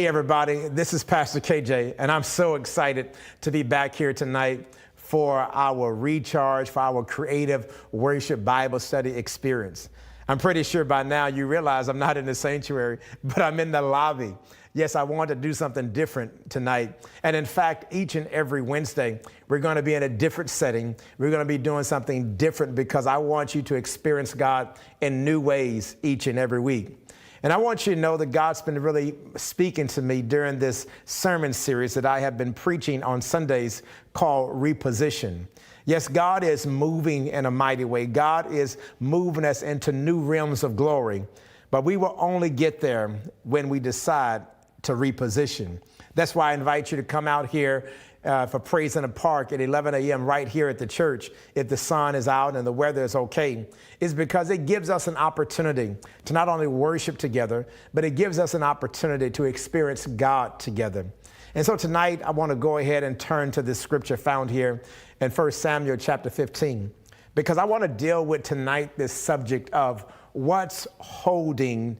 Hey everybody, this is Pastor KJ, and I'm so excited to be back here tonight for our recharge, for our creative worship Bible study experience. I'm pretty sure by now you realize I'm not in the sanctuary, but I'm in the lobby. Yes, I want to do something different tonight. And in fact, each and every Wednesday, we're going to be in a different setting. We're going to be doing something different because I want you to experience God in new ways each and every week. And I want you to know that God's been really speaking to me during this sermon series that I have been preaching on Sundays called Reposition. Yes, God is moving in a mighty way. God is moving us into new realms of glory. But we will only get there when we decide to reposition. That's why I invite you to come out here for Praise in the Park at 11 a.m. right here at the church if the sun is out and the weather is okay. Is because it gives us an opportunity to not only worship together, but it gives us an opportunity to experience God together. And so tonight I want to go ahead and turn to this scripture found here in 1 Samuel chapter 15, because I want to deal with tonight this subject of what's holding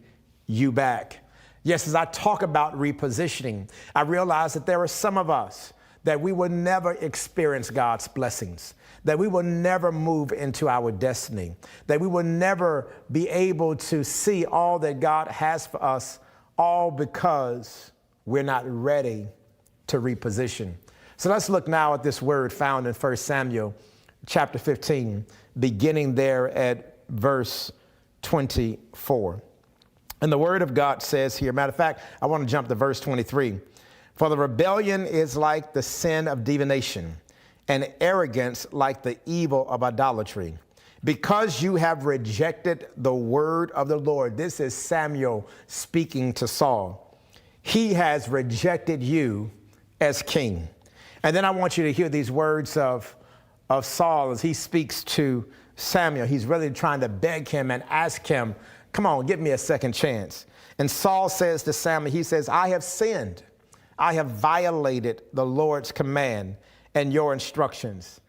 you back. Yes, as I talk about repositioning, I realize that there are some of us that we will never experience God's blessings, that we will never move into our destiny, that we will never be able to see all that God has for us, all because we're not ready to reposition. So let's look now at this word found in 1 Samuel chapter 15, beginning there at verse 24. And the word of God says here, matter of fact, I want to jump to verse 23. For the rebellion is like the sin of divination, and arrogance like the evil of idolatry. Because you have rejected the word of the Lord. This is Samuel speaking to Saul. He has rejected you as king. And then I want you to hear these words of Saul as he speaks to Samuel. He's really trying to beg him and ask him, come on, give me a second chance. And Saul says to Samuel, he says, I have sinned. I have violated the Lord's command and your instructions.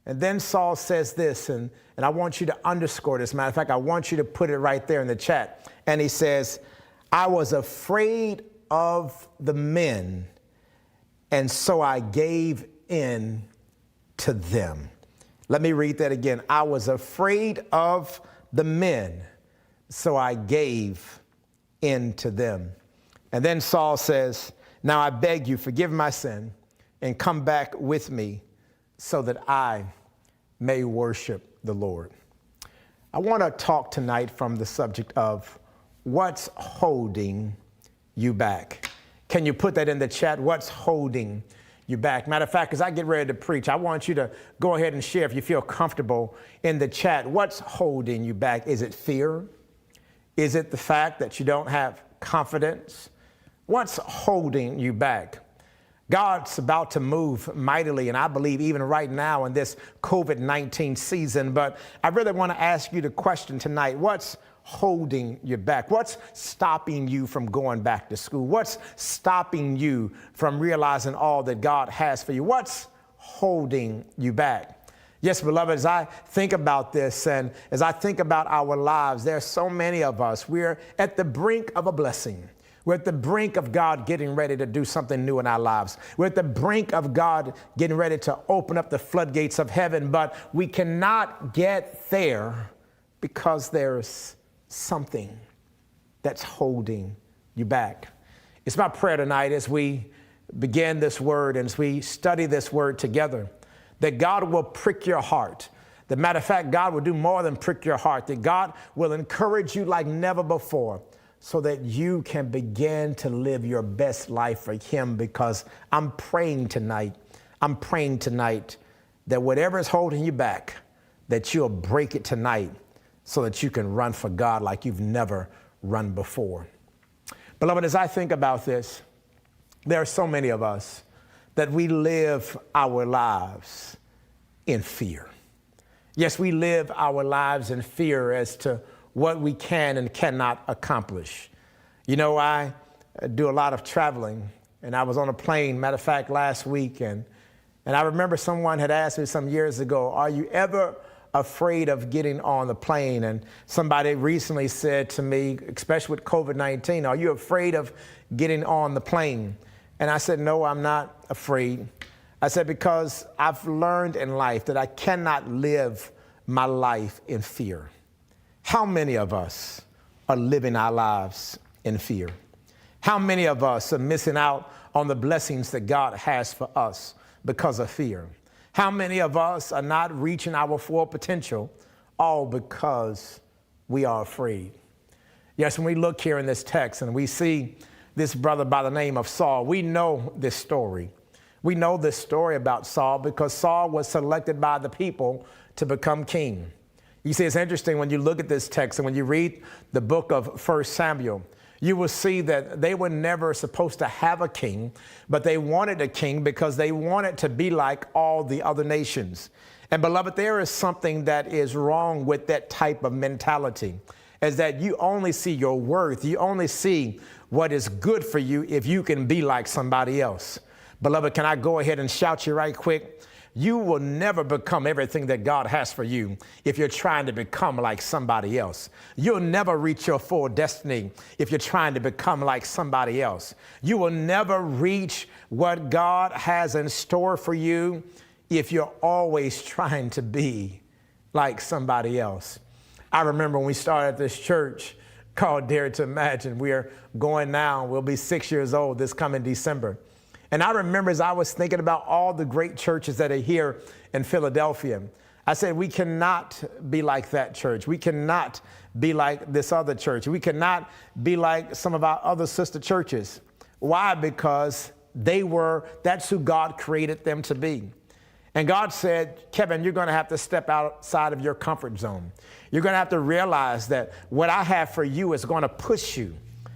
And then Saul says this, and I want you to underscore this. Matter of fact, I want you to put it right there in the chat. And he says, I was afraid of the men, and so I gave in to them. Let me read that again. I was afraid of the men, so I gave in to them. And then Saul says, now I beg you, forgive my sin and come back with me so that I may worship the Lord. I want to talk tonight from the subject of what's holding you back. Can you put that in the chat? What's holding you back? Matter of fact, as I get ready to preach, I want you to go ahead and share if you feel comfortable in the chat. What's holding you back? Is it fear? Is it the fact that you don't have confidence? What's holding you back? God's about to move mightily, and I believe even right now in this COVID-19 season, but I really want to ask you the question tonight, what's holding you back? What's stopping you from going back to school? What's stopping you from realizing all that God has for you? What's holding you back? Yes, beloved, as I think about this and as I think about our lives, there are so many of us, we're at the brink of a blessing. We're at the brink of God getting ready to do something new in our lives. We're at the brink of God getting ready to open up the floodgates of heaven, but we cannot get there because there's something that's holding you back. It's my prayer tonight as we begin this word and as we study this word together, that God will prick your heart. As a matter of fact, God will do more than prick your heart, that God will encourage you like never before, so that you can begin to live your best life for him, because I'm praying tonight that whatever is holding you back, that you'll break it tonight so that you can run for God like you've never run before. Beloved, as I think about this, there are so many of us that we live our lives in fear. Yes, we live our lives in fear as to what we can and cannot accomplish. You know, I do a lot of traveling, and I was on a plane, matter of fact, last week, and I remember someone had asked me some years ago, are you ever afraid of getting on the plane? And somebody recently said to me, especially with COVID-19, are you afraid of getting on the plane? And I said, no, I'm not afraid. I said, because I've learned in life that I cannot live my life in fear. How many of us are living our lives in fear? How many of us are missing out on the blessings that God has for us because of fear? How many of us are not reaching our full potential, all because we are afraid? Yes, when we look here in this text and we see this brother by the name of Saul, we know this story. We know this story about Saul because Saul was selected by the people to become king. You see, it's interesting when you look at this text and when you read the book of 1 Samuel, you will see that they were never supposed to have a king, but they wanted a king because they wanted to be like all the other nations. And beloved, there is something that is wrong with that type of mentality, is that you only see your worth. You only see what is good for you if you can be like somebody else. Beloved, can I go ahead and shout you right quick? You will never become everything that God has for you if you're trying to become like somebody else. You'll never reach your full destiny if you're trying to become like somebody else. You will never reach what God has in store for you if you're always trying to be like somebody else. I remember when we started this church called Dare to Imagine. We're going now. We'll be 6 years old this coming December. And I remember as I was thinking about all the great churches that are here in Philadelphia, I said, we cannot be like that church. We cannot be like this other church. We cannot be like some of our other sister churches. Why? Because that's who God created them to be. And God said, Kevin, you're going to have to step outside of your comfort zone. You're going to have to realize that what I have for you is going to push you.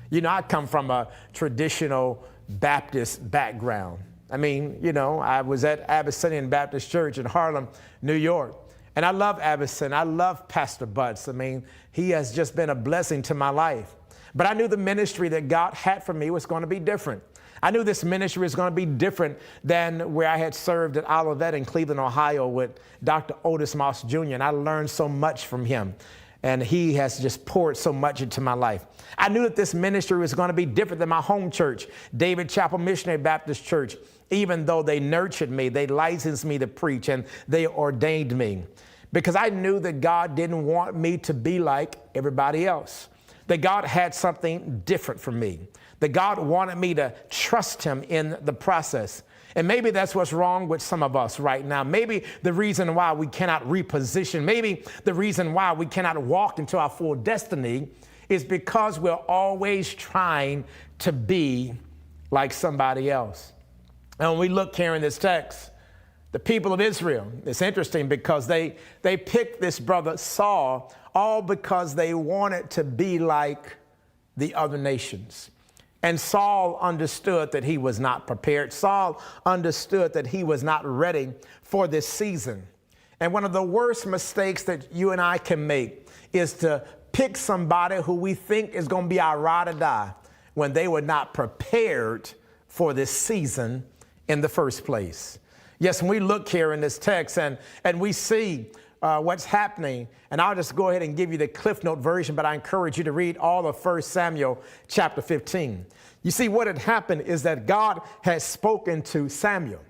You know, I come from a traditional Baptist background. I mean, you know, I was at Abyssinian Baptist Church in Harlem, New York. And I love Abyssinian. I love Pastor Butts. I mean, he has just been a blessing to my life. But I knew the ministry that God had for me was going to be different. I knew this ministry was going to be different than where I had served at Olivet in Cleveland, Ohio with Dr. Otis Moss Jr. And I learned so much from him. And he has just poured so much into my life. I knew that this ministry was going to be different than my home church, David Chapel Missionary Baptist Church. Even though they nurtured me, they licensed me to preach, and they ordained me. Because I knew that God didn't want me to be like everybody else. That God had something different for me. That God wanted me to trust him in the process. And maybe that's what's wrong with some of us right now. Maybe the reason why we cannot reposition, maybe the reason why we cannot walk into our full destiny is because we're always trying to be like somebody else. And when we look here in this text, the people of Israel, it's interesting because they picked this brother Saul all because they wanted to be like the other nations. And Saul understood that he was not prepared. Saul understood that he was not ready for this season. And one of the worst mistakes that you and I can make is to pick somebody who we think is going to be our ride or die when they were not prepared for this season in the first place. Yes, when we look here in this text and we see what's happening, and I'll just go ahead and give you the Cliff Note version, but I encourage you to read all of 1 Samuel chapter 15. You see, what had happened is that God had spoken to Samuel,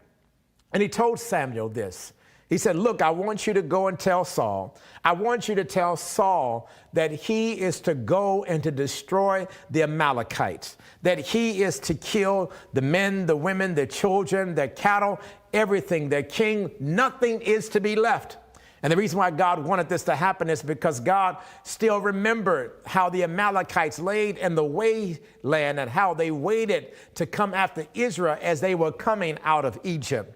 and he told Samuel this. He said, look, I want you to go and tell Saul. I want you to tell Saul that he is to go and to destroy the Amalekites, that he is to kill the men, the women, the children, their cattle, everything, their king. Nothing is to be left. And the reason why God wanted this to happen is because God still remembered how the Amalekites laid in the wasteland and how they waited to come after Israel as they were coming out of Egypt.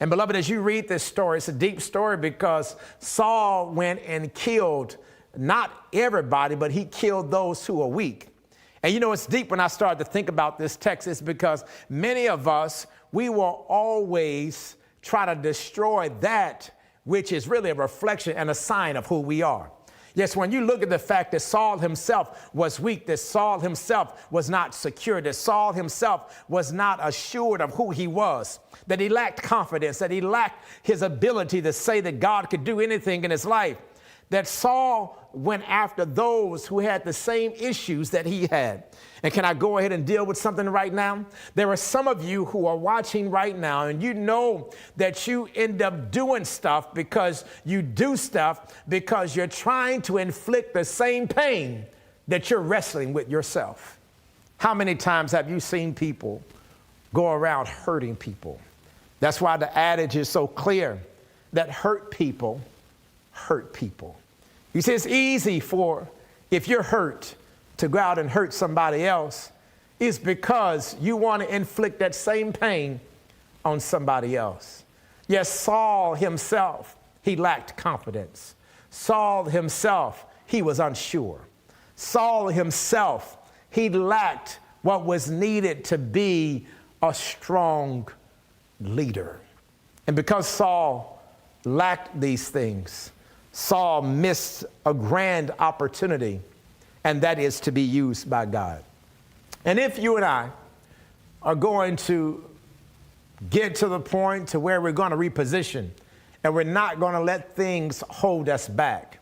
And beloved, as you read this story, it's a deep story because Saul went and killed not everybody, but he killed those who are weak. And you know, it's deep when I started to think about this text. It's because many of us, we will always try to destroy that which is really a reflection and a sign of who we are. Yes, when you look at the fact that Saul himself was weak, that Saul himself was not secure, that Saul himself was not assured of who he was, that he lacked confidence, that he lacked his ability to say that God could do anything in his life, that Saul went after those who had the same issues that he had. And can I go ahead and deal with something right now? There are some of you who are watching right now, and you know that you end up doing stuff because you do stuff because you're trying to inflict the same pain that you're wrestling with yourself. How many times have you seen people go around hurting people? That's why the adage is so clear that hurt people hurt people. You see, it's easy for, if you're hurt, to go out and hurt somebody else. Is because you want to inflict that same pain on somebody else. Yes, Saul himself, he lacked confidence. Saul himself, he was unsure. Saul himself, he lacked what was needed to be a strong leader. And because Saul lacked these things, Saul missed a grand opportunity, and that is to be used by God. And if you and I are going to get to the point to where we're going to reposition and we're not going to let things hold us back,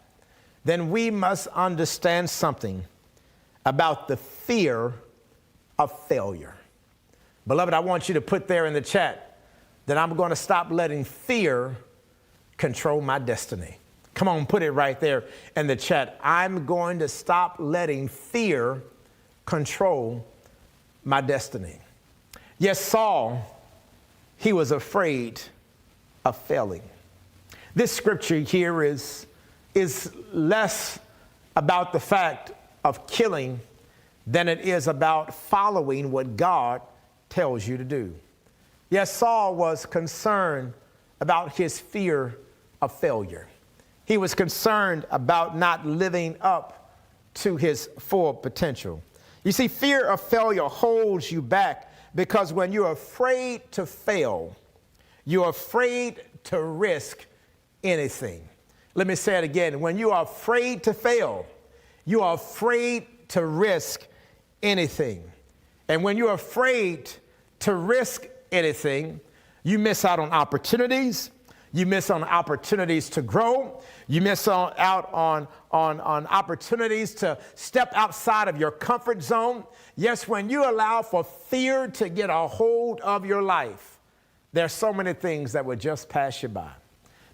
then we must understand something about the fear of failure. Beloved, I want you to put there in the chat that I'm going to stop letting fear control my destiny. Come on, put it right there in the chat. I'm going to stop letting fear control my destiny. Yes, Saul, he was afraid of failing. This scripture here is less about the fact of killing than it is about following what God tells you to do. Yes, Saul was concerned about his fear of failure. He was concerned about not living up to his full potential. You see, fear of failure holds you back because when you're afraid to fail, you're afraid to risk anything. Let me say it again. When you are afraid to fail, you are afraid to risk anything. And when you're afraid to risk anything, you miss out on opportunities. You miss on opportunities to grow. You miss out on opportunities to step outside of your comfort zone. Yes, when you allow for fear to get a hold of your life, there are so many things that would just pass you by.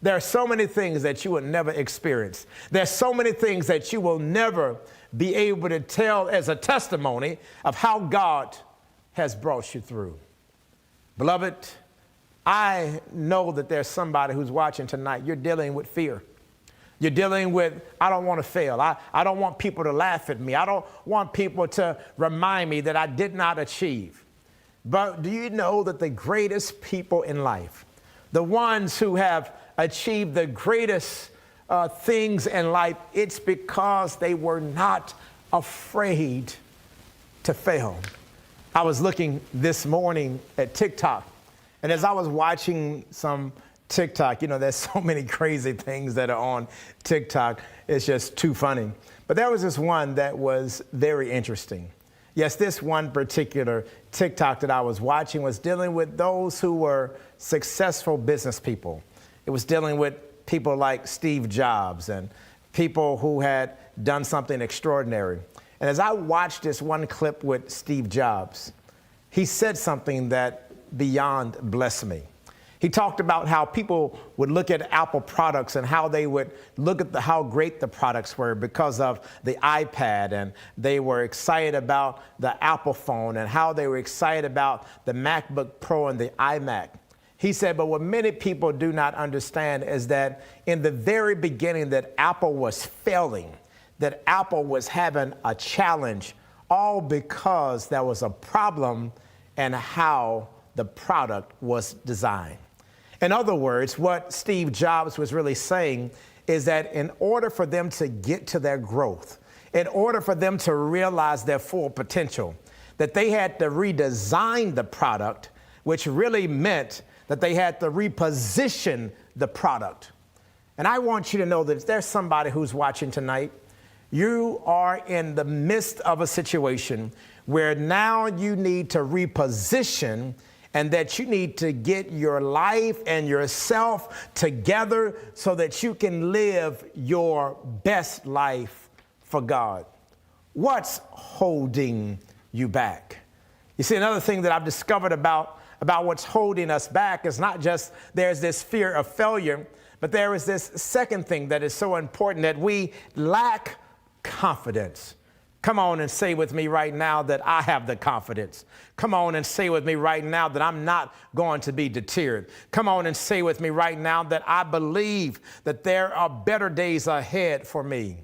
There are so many things that you will never experience. There are so many things that you will never be able to tell as a testimony of how God has brought you through. Beloved, I know that there's somebody who's watching tonight. You're dealing with fear. You're dealing with, I don't want to fail. I don't want people to laugh at me. I don't want people to remind me that I did not achieve. But do you know that the greatest people in life, the ones who have achieved the greatest things in life, it's because they were not afraid to fail. I was looking this morning at TikTok. And as I was watching some TikTok, you know, there's so many crazy things that are on TikTok. It's just too funny. But there was this one that was very interesting. Yes, this one particular TikTok that I was watching was dealing with those who were successful business people. It was dealing with people like Steve Jobs and people who had done something extraordinary. And as I watched this one clip with Steve Jobs, he said something that beyond blessed me. He talked about how people would look at Apple products and how they would look at how great the products were because of the iPad, and they were excited about the Apple phone and how they were excited about the MacBook Pro and the iMac. He said, but what many people do not understand is that in the very beginning that Apple was failing, that Apple was having a challenge, all because there was a problem in how the product was designed. In other words, what Steve Jobs was really saying is that in order for them to get to their growth, in order for them to realize their full potential, that they had to redesign the product, which really meant that they had to reposition the product. And I want you to know that if there's somebody who's watching tonight, you are in the midst of a situation where now you need to reposition, and that you need to get your life and yourself together so that you can live your best life for God. What's holding you back? You see, another thing that I've discovered about what's holding us back is not just there's this fear of failure, but there is this second thing that is so important, that we lack confidence. Come on and say with me right now that I have the confidence. Come on and say with me right now that I'm not going to be deterred. Come on and say with me right now that I believe that there are better days ahead for me.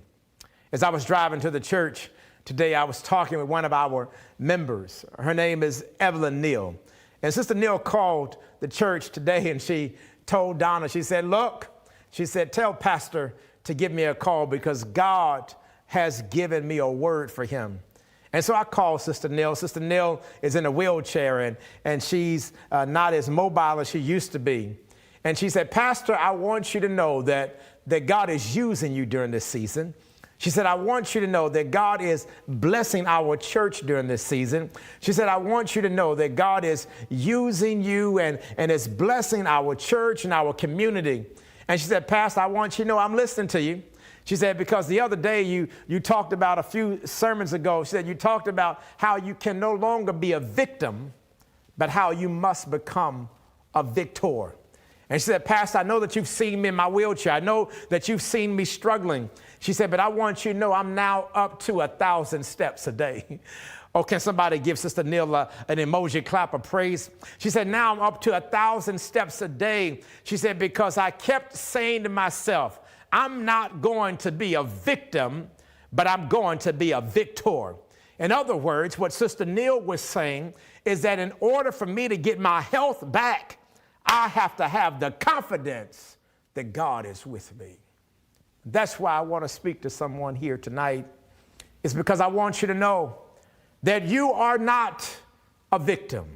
As I was driving to the church today, I was talking with one of our members. Her name is Evelyn Neal. And Sister Neal called the church today, and she told Donna, she said, look, she said, tell Pastor to give me a call because God has given me a word for him. And so I called Sister Neal. Sister Neal is in a wheelchair, and she's not as mobile as she used to be. And she said, Pastor, I want you to know that God is using you during this season. She said, I want you to know that God is blessing our church during this season. She said, I want you to know that God is using you and is blessing our church and our community. And she said, Pastor, I want you to know I'm listening to you. She said, because the other day you talked about a few sermons ago, she said, you talked about how you can no longer be a victim, but how you must become a victor. And she said, Pastor, I know that you've seen me in my wheelchair. I know that you've seen me struggling. She said, but I want you to know I'm now up to 1,000 steps a day. Oh, can somebody give Sister Neal an emoji clap of praise? She said, now I'm up to 1,000 steps a day. She said, because I kept saying to myself, I'm not going to be a victim, but I'm going to be a victor. In other words, what Sister Neal was saying is that in order for me to get my health back, I have to have the confidence that God is with me. That's why I want to speak to someone here tonight. It's because I want you to know that you are not a victim,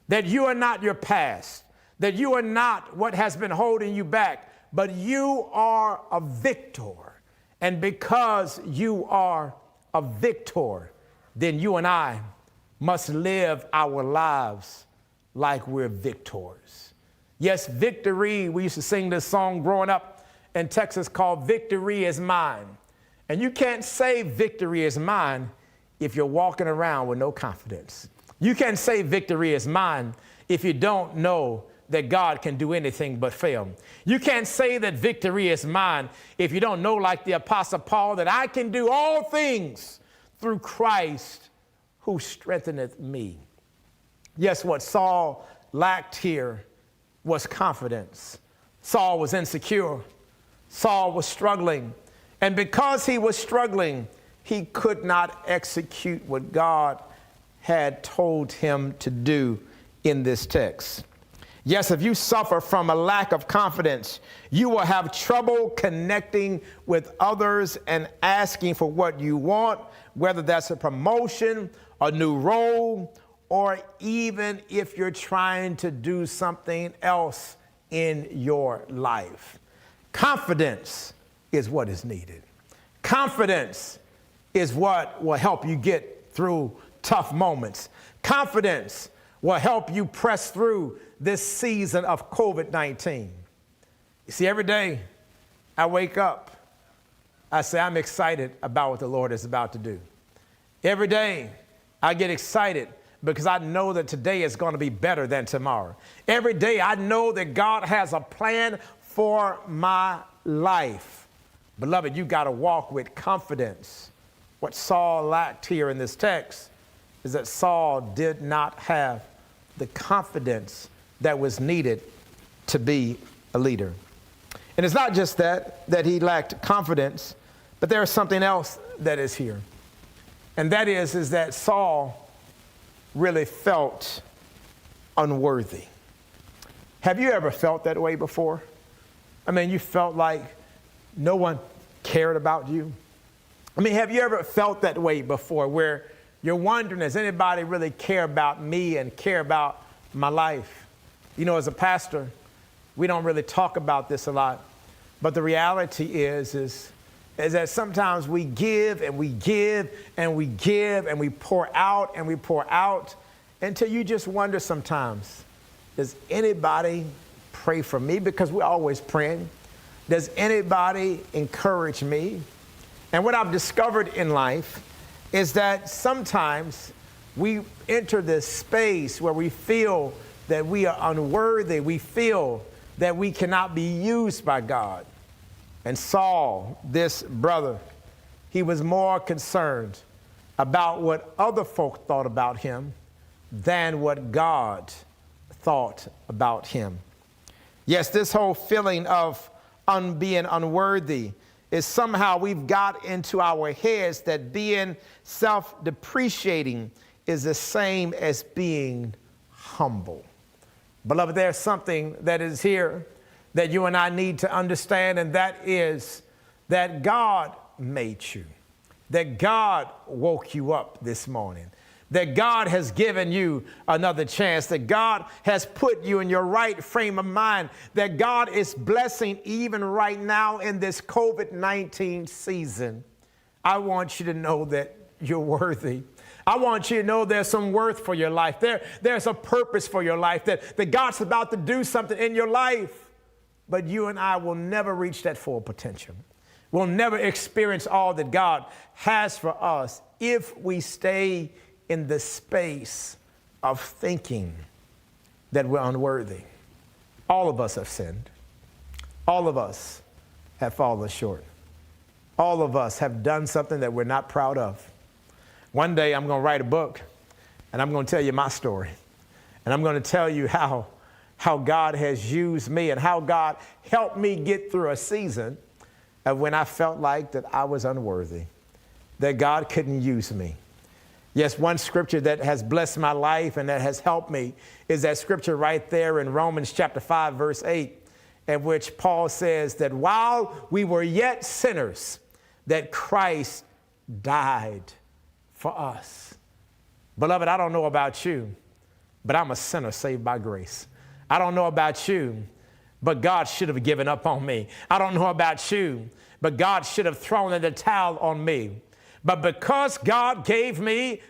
that you are not your past, that you are not what has been holding you back, but you are a victor. And because you are a victor, then you and I must live our lives like we're victors. Yes, victory, we used to sing this song growing up in Texas called Victory Is Mine. And you can't say victory is mine if you're walking around with no confidence. You can't say victory is mine if you don't know that God can do anything but fail. You can't say that victory is mine if you don't know, like the Apostle Paul, that I can do all things through Christ who strengtheneth me. Yes, what Saul lacked here was confidence. Saul was insecure. Saul was struggling. And because he was struggling, he could not execute what God had told him to do in this text. Yes, if you suffer from a lack of confidence, you will have trouble connecting with others and asking for what you want, whether that's a promotion, a new role, or even if you're trying to do something else in your life. Confidence is what is needed. Confidence is what will help you get through tough moments. Confidence will help you press through this season of COVID-19. You see, every day I wake up, I say, I'm excited about what the Lord is about to do. Every day I get excited because I know that today is going to be better than tomorrow. Every day I know that God has a plan for my life. Beloved, you got to walk with confidence. What Saul lacked here in this text is that Saul did not have the confidence that was needed to be a leader. And it's not just that he lacked confidence, but there is something else that is here. And that is that Saul really felt unworthy. Have you ever felt that way before? I mean, you felt like no one cared about you. I mean, have you ever felt that way before where you're wondering, does anybody really care about me and care about my life? You know, as a pastor, we don't really talk about this a lot, But the reality is that sometimes we give and we give and we give and we pour out and we pour out until you just wonder sometimes, does anybody pray for me? Because we're always praying. Does anybody encourage me? And what I've discovered in life is that sometimes we enter this space where we feel that we are unworthy. We feel that we cannot be used by God. And Saul, this brother, he was more concerned about what other folk thought about him than what God thought about him. Yes, this whole feeling of being unworthy is somehow we've got into our heads that being self-depreciating is the same as being humble. Beloved, there's something that is here that you and I need to understand, and that is that God made you, that God woke you up this morning, that God has given you another chance, that God has put you in your right frame of mind, that God is blessing even right now in this COVID-19 season. I want you to know that you're worthy. I want you to know there's some worth for your life. There's a purpose for your life, that God's about to do something in your life. But you and I will never reach that full potential. We'll never experience all that God has for us if we stay in the space of thinking that we're unworthy. All of us have sinned. All of us have fallen short. All of us have done something that we're not proud of. One day I'm going to write a book, and I'm going to tell you my story. And I'm going to tell you how God has used me and how God helped me get through a season of when I felt like that I was unworthy, that God couldn't use me. Yes, one scripture that has blessed my life and that has helped me is that scripture right there in Romans chapter 5, verse 8, in which Paul says that while we were yet sinners, that Christ died for us. Beloved, I don't know about you, but I'm a sinner saved by grace. I don't know about you, but God should have given up on me. I don't know about you, but God should have thrown in the towel on me. But because God gave me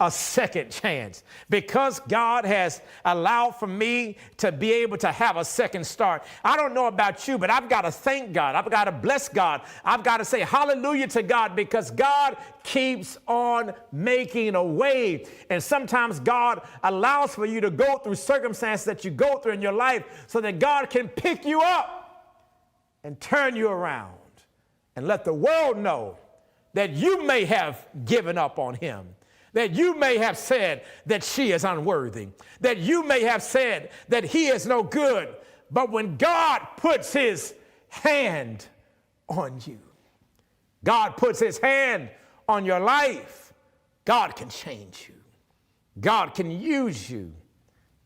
a second chance, because God has allowed for me to be able to have a second start. I don't know about you, but I've got to thank God. I've got to bless God. I've got to say hallelujah to God, because God keeps on making a way. And sometimes God allows for you to go through circumstances that you go through in your life so that God can pick you up and turn you around and let the world know that you may have given up on him, that you may have said that she is unworthy, that you may have said that he is no good. But when God puts his hand on you, God puts his hand on your life, God can change you. God can use you,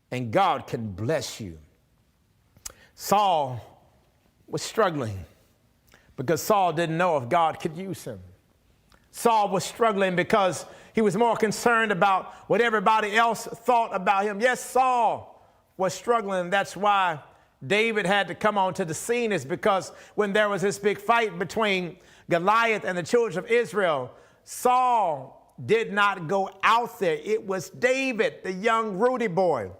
and God can bless you. Saul was struggling because Saul didn't know if God could use him. Saul was struggling because he was more concerned about what everybody else thought about him. Yes, Saul was struggling. That's why David had to come onto the scene, is because when there was this big fight between Goliath and the children of Israel, Saul did not go out there. It was David, the young Rudy boy,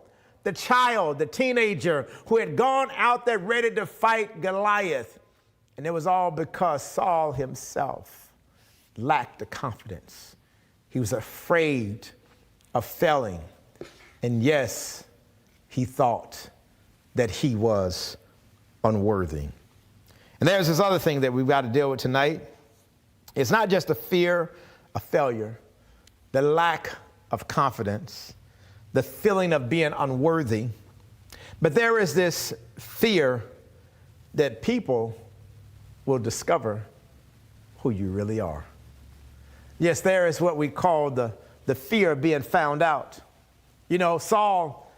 the child, the teenager who had gone out there ready to fight Goliath. And it was all because Saul himself lacked the confidence. He was afraid of failing. And yes, he thought that he was unworthy. And there's this other thing that we've got to deal with tonight. It's not just the fear of failure, the lack of confidence, the feeling of being unworthy, but there is this fear that people will discover who you really are. Yes, there is what we call the fear of being found out. You know, Saul,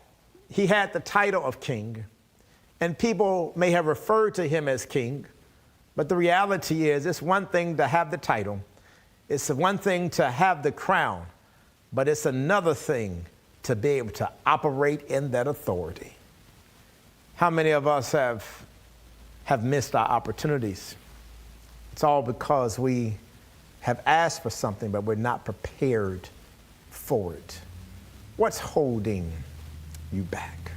he had the title of king, and people may have referred to him as king, but the reality is it's one thing to have the title. It's one thing to have the crown, but it's another thing to be able to operate in that authority. How many of us have have missed our opportunities. It's all because we have asked for something, but we're not prepared for it. What's holding you back?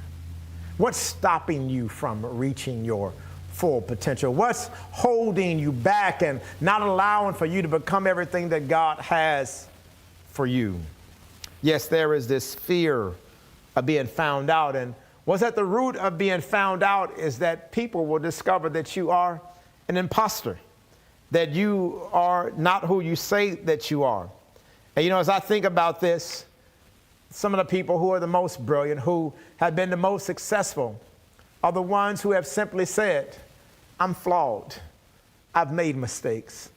What's stopping you from reaching your full potential? What's holding you back and not allowing for you to become everything that God has for you? Yes, there is this fear of being found out. And what's at the root of being found out is that people will discover that you are an imposter, that you are not who you say that you are. And as I think about this, some of the people who are the most brilliant, who have been the most successful, are the ones who have simply said, I'm flawed. I've made mistakes.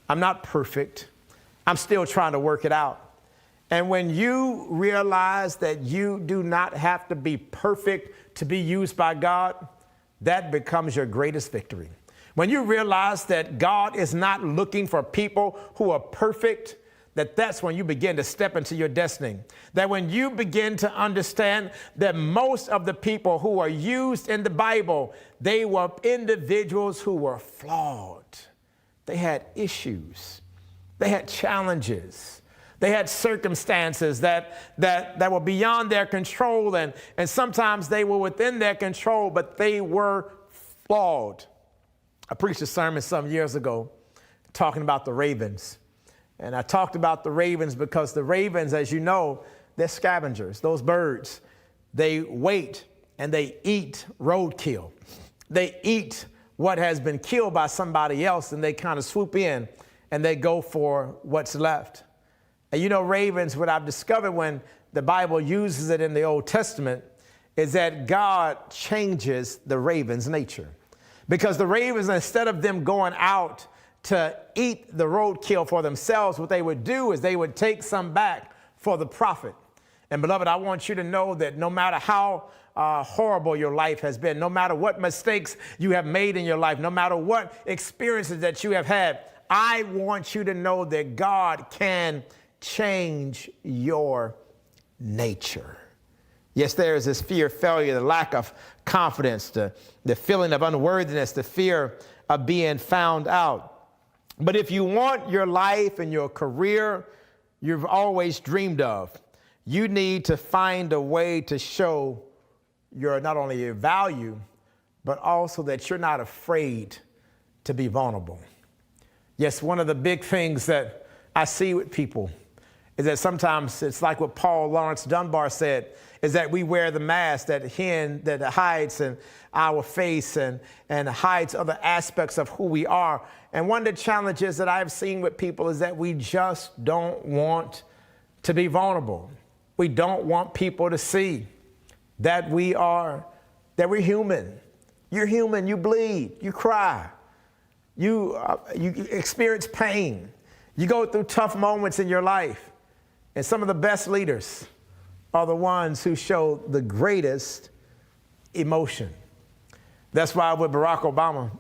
I'm not perfect. I'm still trying to work it out. And when you realize that you do not have to be perfect to be used by God, that becomes your greatest victory. When you realize that God is not looking for people who are perfect, that's when you begin to step into your destiny. That when you begin to understand that most of the people who are used in the Bible, they were individuals who were flawed. They had issues. They had challenges. They had circumstances that were beyond their control, and sometimes they were within their control, but they were flawed. I preached a sermon some years ago talking about the ravens. And I talked about the ravens because the ravens, as you know, they're scavengers. Those birds, they wait and they eat roadkill. They eat what has been killed by somebody else, and they kind of swoop in and they go for what's left. And ravens, what I've discovered when the Bible uses it in the Old Testament is that God changes the raven's nature. Because the ravens, instead of them going out to eat the roadkill for themselves, what they would do is they would take some back for the prophet. And beloved, I want you to know that no matter how horrible your life has been, no matter what mistakes you have made in your life, no matter what experiences that you have had, I want you to know that God can change your nature. Yes, there is this fear of failure, the lack of confidence, the feeling of unworthiness, the fear of being found out. But if you want your life and your career you've always dreamed of, you need to find a way to show not only your value, but also that you're not afraid to be vulnerable. Yes, one of the big things that I see with people is that sometimes it's like what Paul Lawrence Dunbar said, is that we wear the mask that hides in our face and hides other aspects of who we are. And one of the challenges that I've seen with people is that we just don't want to be vulnerable. We don't want people to see that we're human. You're human, you bleed, you cry, you experience pain, you go through tough moments in your life. And some of the best leaders are the ones who show the greatest emotion. That's why with Barack Obama,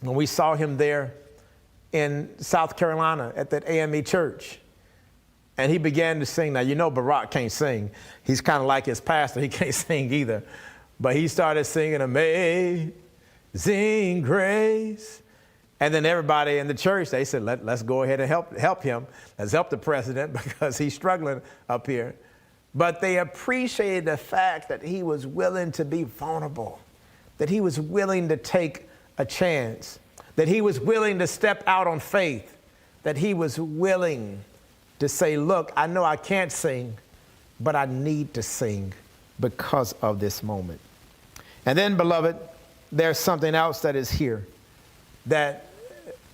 when we saw him there in South Carolina at that AME church, and he began to sing. Now, Barack can't sing. He's kind of like his pastor. He can't sing either. But he started singing Amazing Grace. And then everybody in the church, they said, let's go ahead and help him. Let's help the president because he's struggling up here. But they appreciated the fact that he was willing to be vulnerable, that he was willing to take a chance, that he was willing to step out on faith, that he was willing to say, look, I know I can't sing, but I need to sing because of this moment. And then, beloved, there's something else that is here that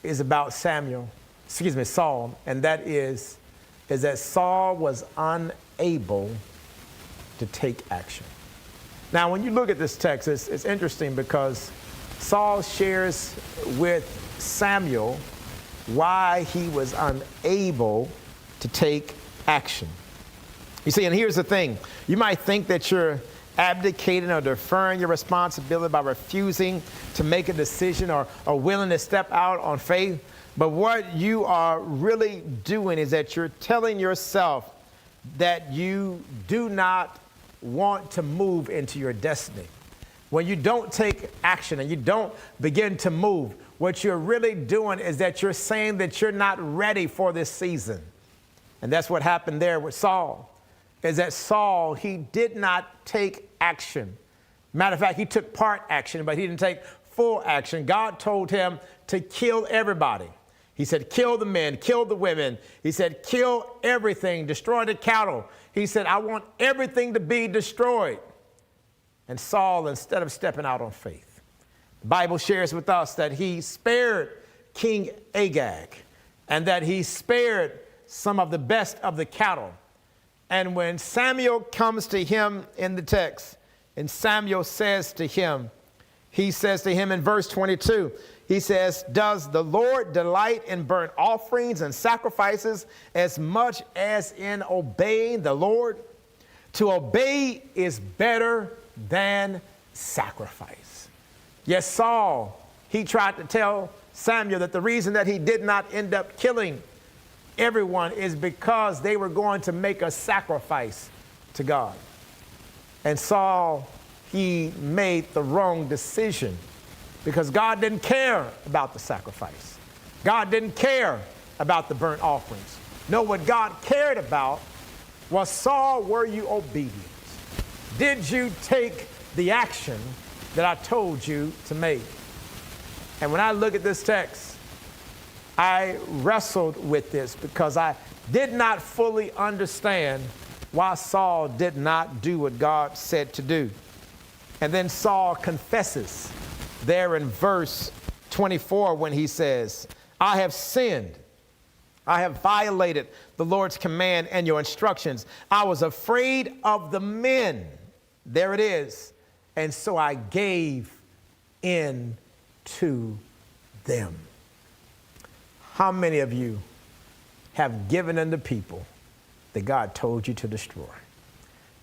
is about Saul, and that is that Saul was unable to take action. Now, when you look at this text, it's interesting because Saul shares with Samuel why he was unable to take action. You see, and here's the thing. You might think that you're abdicating or deferring your responsibility by refusing to make a decision or willing to step out on faith. But what you are really doing is that you're telling yourself that you do not want to move into your destiny, when you don't take action and you don't begin to move, what you're really doing is that you're saying that you're not ready for this season. And that's what happened there with Saul, is that Saul, he did not take action. Matter of fact, he took part action, but he didn't take full action. God told him to kill everybody. He said, kill the men, kill the women. He said, kill everything, destroy the cattle. He said, I want everything to be destroyed. And Saul, instead of stepping out on faith, the Bible shares with us that he spared King Agag and that he spared some of the best of the cattle. And when Samuel comes to him in the text, and Samuel says to him, he says to him in verse 22, he says, does the Lord delight in burnt offerings and sacrifices as much as in obeying the Lord? To obey is better than sacrifice. Yes, Saul, he tried to tell Samuel that the reason that he did not end up killing everyone is because they were going to make a sacrifice to God. And Saul, he made the wrong decision because God didn't care about the sacrifice. God didn't care about the burnt offerings. No, what God cared about was, Saul, were you obedient? Did you take the action that I told you to make? And when I look at this text, I wrestled with this because I did not fully understand why Saul did not do what God said to do. And then Saul confesses there in verse 24 when he says, I have sinned. I have violated the Lord's command and your instructions. I was afraid of the men. There it is. And so I gave in to them. How many of you have given in to people that God told you to destroy?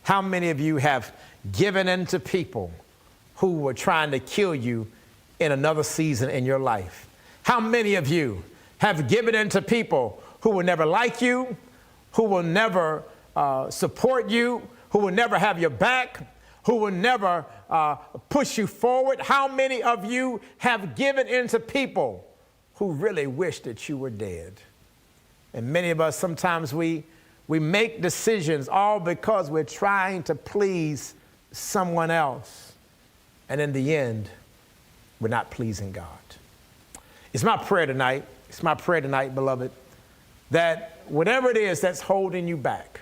How many of you have given in to people who were trying to kill you in another season in your life? How many of you have given in to people who will never like you, who will never support you, who will never have your back, who will never push you forward? How many of you have given in to people who really wish that you were dead? And many of us, sometimes we make decisions all because we're trying to please someone else. And in the end, we're not pleasing God. It's my prayer tonight, beloved, that whatever it is that's holding you back,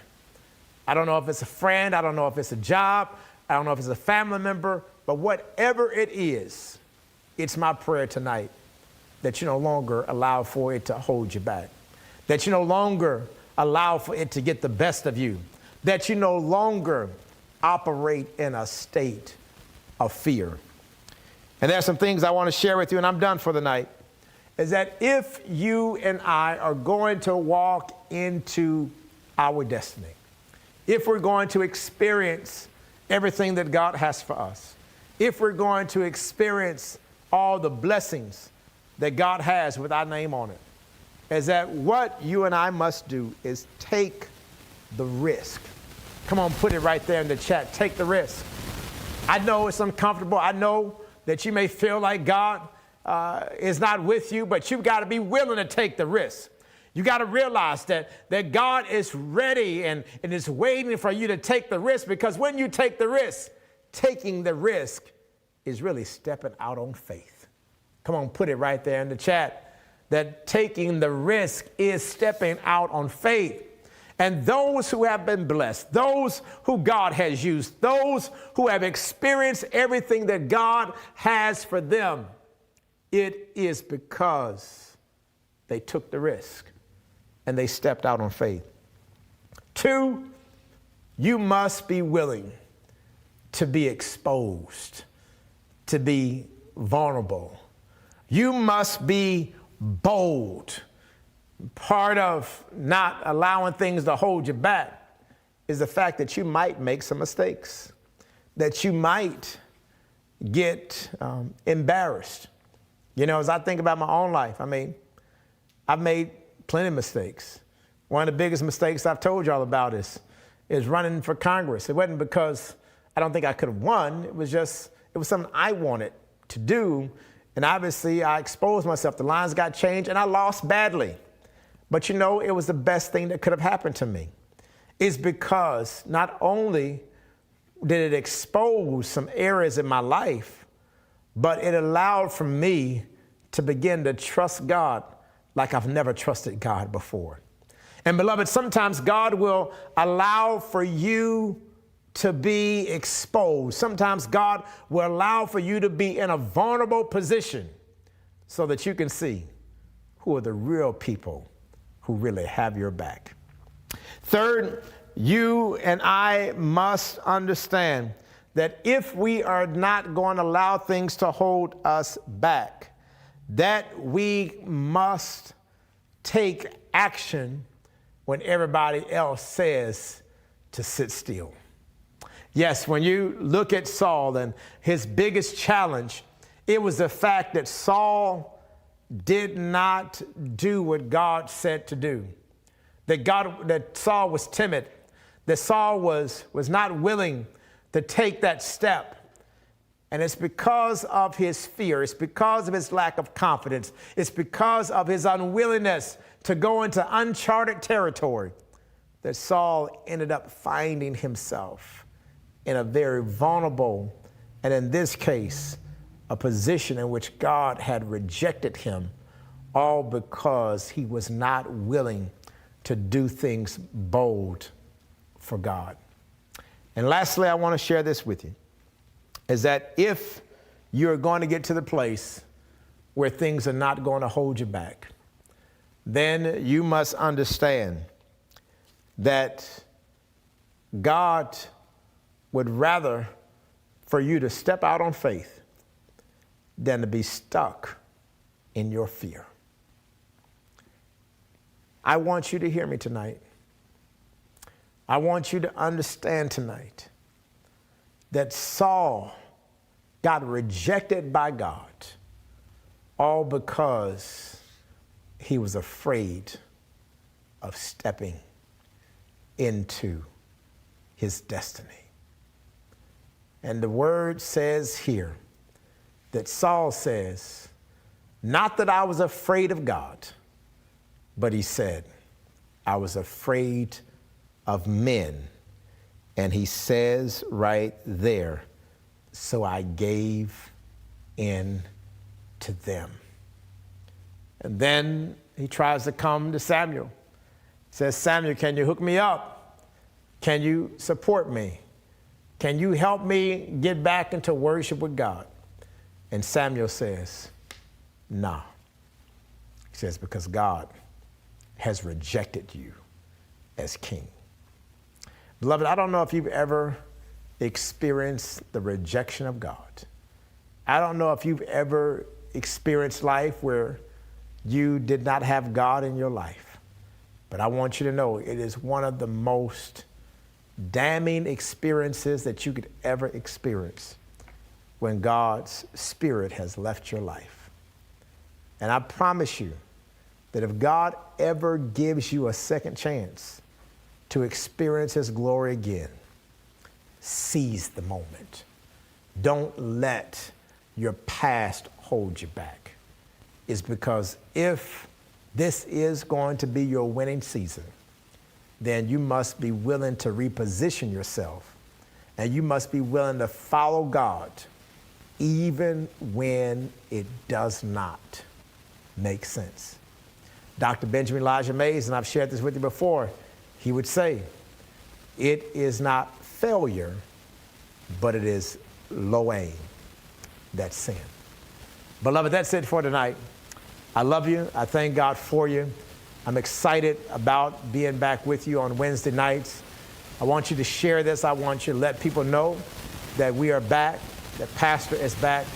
I don't know if it's a friend, I don't know if it's a job, I don't know if it's a family member, but whatever it is, it's my prayer tonight that you no longer allow for it to hold you back, that you no longer allow for it to get the best of you, that you no longer operate in a state of fear. And there are some things I want to share with you, and I'm done for the night, is that if you and I are going to walk into our destiny, if we're going to experience everything that God has for us, if we're going to experience all the blessings that God has with our name on it, is that what you and I must do is take the risk. Come on, put it right there in the chat. Take the risk. I know it's uncomfortable. I know that you may feel like God is not with you, but you've got to be willing to take the risk. You got to realize that God is ready and is waiting for you to take the risk, because when you take the risk, taking the risk is really stepping out on faith. Come on, put it right there in the chat, that taking the risk is stepping out on faith. And those who have been blessed, those who God has used, those who have experienced everything that God has for them, it is because they took the risk and they stepped out on faith. 2, you must be willing to be exposed, to be vulnerable. You must be bold. Part of not allowing things to hold you back is the fact that you might make some mistakes, that you might get embarrassed. You know, as I think about my own life, I mean, I've made plenty of mistakes. One of the biggest mistakes I've told y'all about is running for Congress. It wasn't because I don't think I could have won. It was It was something I wanted to do. And obviously, I exposed myself. The lines got changed, and I lost badly. But it was the best thing that could have happened to me. It's because not only did it expose some areas in my life, but it allowed for me to begin to trust God like I've never trusted God before. And beloved, sometimes God will allow for you to be exposed. Sometimes God will allow for you to be in a vulnerable position so that you can see who are the real people who really have your back. Third, you and I must understand that if we are not going to allow things to hold us back, that we must take action when everybody else says to sit still. Yes, when you look at Saul and his biggest challenge, it was the fact that Saul did not do what God said to do. That Saul was timid, that Saul was not willing to take that step. And it's because of his fear. It's because of his lack of confidence. It's because of his unwillingness to go into uncharted territory that Saul ended up finding himself in a very vulnerable, and in this case, a position in which God had rejected him, all because he was not willing to do things bold for God. And lastly, I want to share this with you, is that if you're going to get to the place where things are not going to hold you back, then you must understand that God would rather for you to step out on faith than to be stuck in your fear. I want you to hear me tonight. I want you to understand tonight that Saul got rejected by God all because he was afraid of stepping into his destiny. And the word says here that Saul says, not that I was afraid of God, but he said, I was afraid of men. And he says right there, so I gave in to them. And then he tries to come to Samuel. He says, Samuel, can you hook me up? Can you support me? Can you help me get back into worship with God? And Samuel says, no. He says, because God has rejected you as king. Beloved, I don't know if you've ever experienced the rejection of God. I don't know if you've ever experienced life where you did not have God in your life. But I want you to know it is one of the most damning experiences that you could ever experience when God's Spirit has left your life. And I promise you that if God ever gives you a second chance to experience His glory again, seize the moment. Don't let your past hold you back. It's because if this is going to be your winning season, then you must be willing to reposition yourself, and you must be willing to follow God even when it does not make sense. Dr. Benjamin Elijah Mays, and I've shared this with you before, he would say, it is not failure, but it is low aim that's sin. Beloved, that's it for tonight. I love you. I thank God for you. I'm excited about being back with you on Wednesday nights. I want you to share this. I want you to let people know that we are back, that Pastor is back.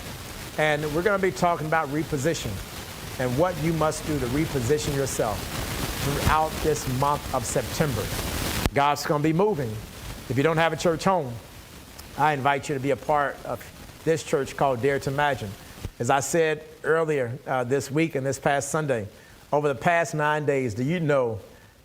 And we're going to be talking about reposition and what you must do to reposition yourself throughout this month of September. God's going to be moving. If you don't have a church home, I invite you to be a part of this church called Dare to Imagine. As I said earlier this week and this past Sunday, over the past 9 days, do you know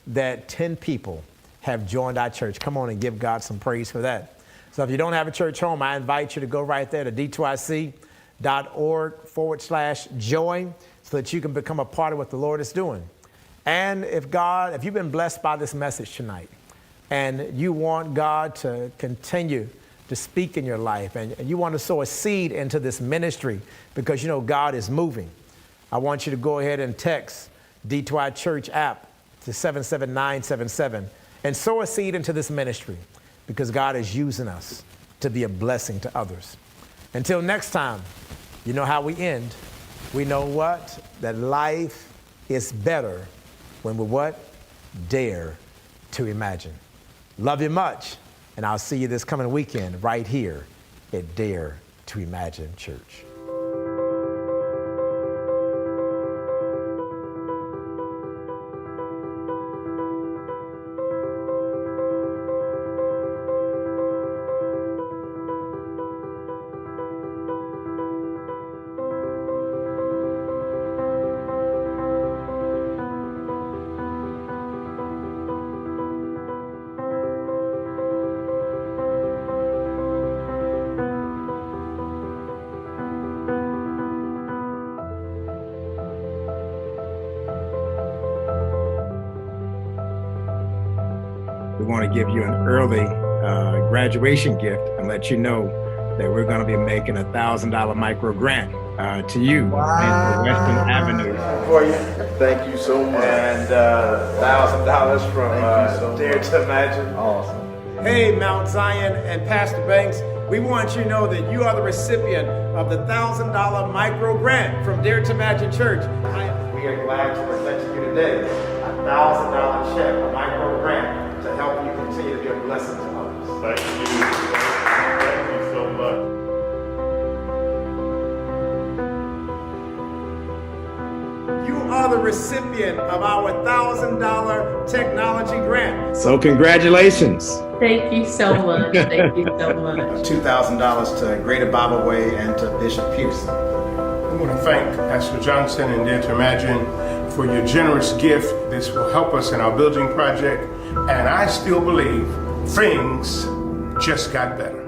that 10 people have joined our church? Come on and give God some praise for that. So if you don't have a church home, I invite you to go right there to d2ic.org/joy so that you can become a part of what the Lord is doing. And if you've been blessed by this message tonight and you want God to continue to speak in your life and you want to sow a seed into this ministry because you know God is moving, I want you to go ahead and text D2I Church app to 77977 and sow a seed into this ministry because God is using us to be a blessing to others. Until next time, you know how we end. We know what? That life is better when we what? Dare to imagine. Love you much, and I'll see you this coming weekend right here at Dare to Imagine Church. We want to give you an early graduation gift and let you know that we're going to be making a $1,000 micro grant to you in Western Avenue. For you. Thank you so much. And $1,000 from Dare to Imagine. Awesome. Hey, Mount Zion and Pastor Banks, we want you to know that you are the recipient of the $1,000 micro grant from Dare to Imagine Church. We are glad to present to you today a $1,000 check, a micro grant, to help you continue to be a blessing to others. Thank you. Thank you so much. You are the recipient of our $1,000 technology grant. So congratulations. Thank you so much. Thank you so much. $2,000 to Greater Bible Way and to Bishop Peterson. I want to thank Pastor Johnson and Dare to Imagine for your generous gift. This will help us in our building project. And I still believe things just got better.